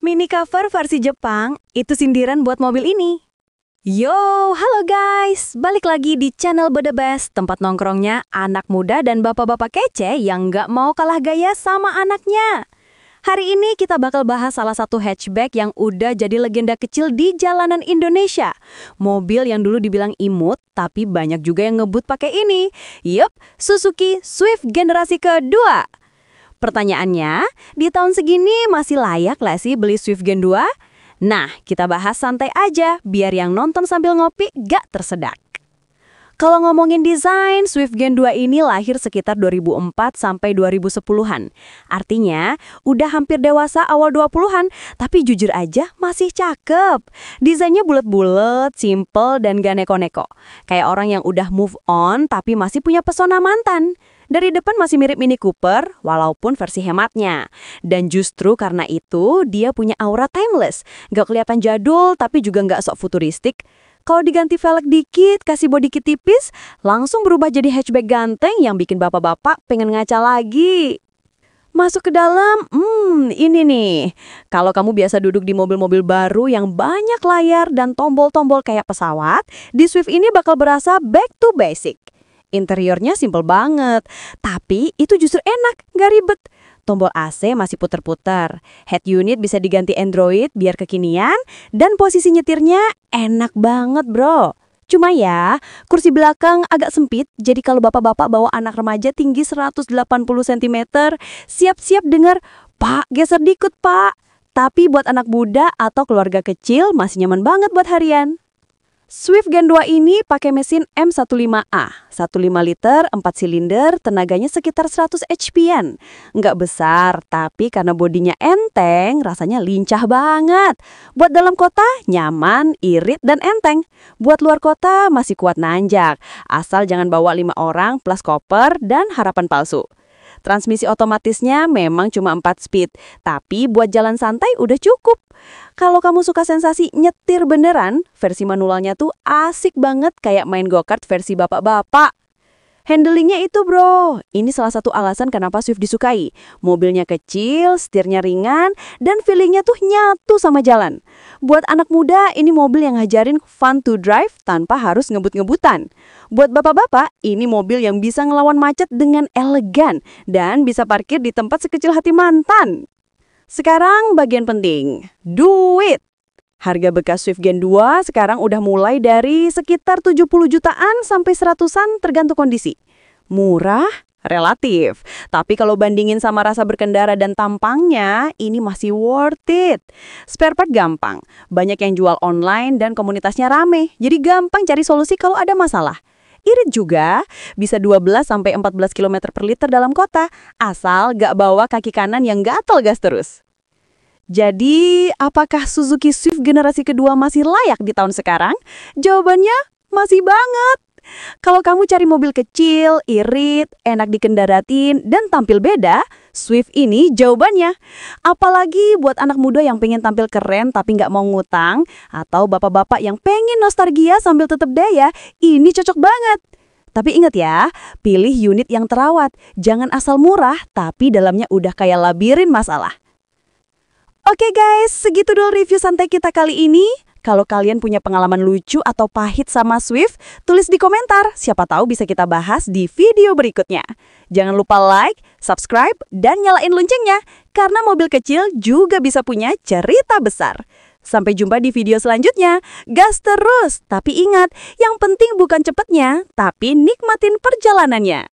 Mini cover versi Jepang, itu sindiran buat mobil ini. Yo, halo guys, balik lagi di channel Be The Best, tempat nongkrongnya anak muda dan bapak-bapak kece yang nggak mau kalah gaya sama anaknya. Hari ini kita bakal bahas salah satu hatchback yang udah jadi legenda kecil di jalanan Indonesia. Mobil yang dulu dibilang imut, tapi banyak juga yang ngebut pakai ini. Yup, Suzuki Swift generasi kedua. Pertanyaannya, di tahun segini masih layak nggak sih beli Swift Gen 2? Nah, kita bahas santai aja, biar yang nonton sambil ngopi gak tersedak. Kalau ngomongin desain, Swift Gen 2 ini lahir sekitar 2004 sampai 2010-an. Artinya, udah hampir dewasa awal 20-an, tapi jujur aja masih cakep. Desainnya bulet-bulet, simple, dan gak neko-neko. Kayak orang yang udah move on, tapi masih punya pesona mantan. Dari depan masih mirip Mini Cooper, walaupun versi hematnya. Dan justru karena itu, dia punya aura timeless. Gak kelihatan jadul, tapi juga gak sok futuristik. Kalau diganti velg dikit, kasih bodi kit tipis, langsung berubah jadi hatchback ganteng yang bikin bapak-bapak pengen ngaca lagi. Masuk ke dalam, ini nih. Kalau kamu biasa duduk di mobil-mobil baru yang banyak layar dan tombol-tombol kayak pesawat, di Swift ini bakal berasa back to basic. Interiornya simple banget, tapi itu justru enak, nggak ribet. Tombol AC masih puter-puter, head unit bisa diganti Android biar kekinian, dan posisi nyetirnya enak banget bro. Cuma ya, kursi belakang agak sempit, jadi kalau bapak-bapak bawa anak remaja tinggi 180 cm, siap-siap dengar, "Pak, geser dikit pak." Tapi buat anak muda atau keluarga kecil masih nyaman banget buat harian. Swift Gen 2 ini pakai mesin M15A, 1,5 liter, 4 silinder, tenaganya sekitar 100 HP-an. Nggak besar, tapi karena bodinya enteng, rasanya lincah banget. Buat dalam kota, nyaman, irit, dan enteng. Buat luar kota, masih kuat nanjak. Asal jangan bawa 5 orang plus koper dan harapan palsu. Transmisi otomatisnya memang cuma 4 speed, tapi buat jalan santai udah cukup. Kalau kamu suka sensasi nyetir beneran, versi manualnya tuh asik banget kayak main go-kart versi bapak-bapak. Handlingnya itu bro, ini salah satu alasan kenapa Swift disukai. Mobilnya kecil, setirnya ringan, dan feelingnya tuh nyatu sama jalan. Buat anak muda, ini mobil yang ngajarin fun to drive tanpa harus ngebut-ngebutan. Buat bapak-bapak, ini mobil yang bisa ngelawan macet dengan elegan dan bisa parkir di tempat sekecil hati mantan. Sekarang bagian penting, duit. Harga bekas Swift Gen 2 sekarang udah mulai dari sekitar 70 jutaan sampai 100-an tergantung kondisi. Murah? Relatif. Tapi kalau bandingin sama rasa berkendara dan tampangnya, ini masih worth it. Spare part gampang. Banyak yang jual online dan komunitasnya rame. Jadi gampang cari solusi kalau ada masalah. Irit juga, bisa 12-14 km per liter dalam kota, asal gak bawa kaki kanan yang gatel gas terus. Jadi, apakah Suzuki Swift generasi kedua masih layak di tahun sekarang? Jawabannya, masih banget. Kalau kamu cari mobil kecil, irit, enak dikendaratin, dan tampil beda, Swift ini jawabannya. Apalagi buat anak muda yang pengen tampil keren tapi nggak mau ngutang, atau bapak-bapak yang pengen nostalgia sambil tetap daya, ini cocok banget. Tapi ingat ya, pilih unit yang terawat. Jangan asal murah, tapi dalamnya udah kayak labirin masalah. Oke guys, segitu dulu review santai kita kali ini. Kalau kalian punya pengalaman lucu atau pahit sama Swift, tulis di komentar. Siapa tahu bisa kita bahas di video berikutnya. Jangan lupa like, subscribe, dan nyalain loncengnya. Karena mobil kecil juga bisa punya cerita besar. Sampai jumpa di video selanjutnya. Gas terus, tapi ingat, yang penting bukan cepetnya, tapi nikmatin perjalanannya.